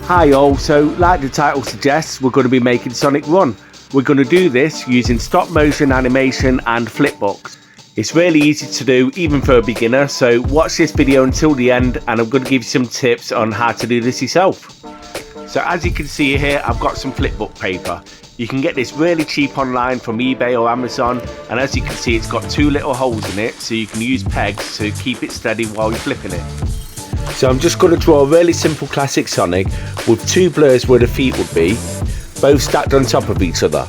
Hi all, so like the title suggests, we're going to be making Sonic Run. We're going to do this using stop motion animation and flipbooks. It's really easy to do even for a beginner, so watch this video until the end and I'm going to give you some tips on how to do this yourself. So as you can see here, I've got some flipbook paper. You can get this really cheap online from eBay or Amazon, and as you can see it's got two little holes in it so you can use pegs to keep it steady while you're flipping it. So I'm just going to draw a really simple classic Sonic with two blurs where the feet would be, both stacked on top of each other.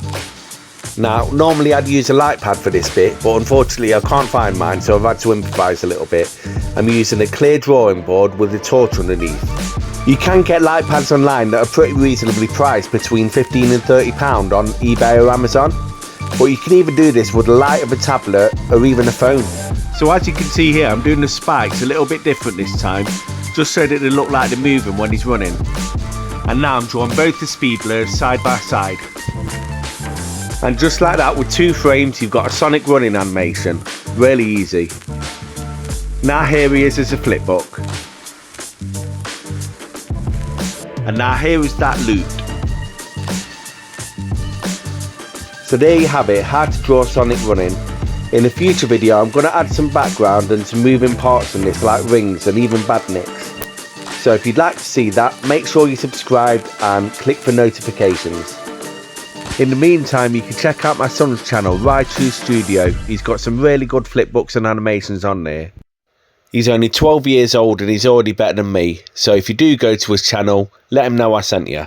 Now normally I'd use a light pad for this bit, but unfortunately I can't find mine, so I've had to improvise a little bit. I'm using a clear drawing board with a torch underneath. You can get light pads online that are pretty reasonably priced, between £15 and £30 on eBay or Amazon, but you can even do this with the light of a tablet or even a phone. So as you can see here, I'm doing the spikes a little bit different this time, just so that they look like they're moving when he's running. And now I'm drawing both the speed blurs side by side. And just like that, with two frames you've got a Sonic running animation. Really easy. Now here he is as a flipbook. And now here is that loop. So there you have it, how to draw Sonic running. In a future video I'm going to add some background and some moving parts in this, like rings and even badniks. So if you'd like to see that, make sure you subscribe and click for notifications. In the meantime, you can check out my son's channel, Raichu Studio. He's got some really good flipbooks and animations on there. He's only 12 years old and he's already better than me, so if you do go to his channel, let him know I sent you.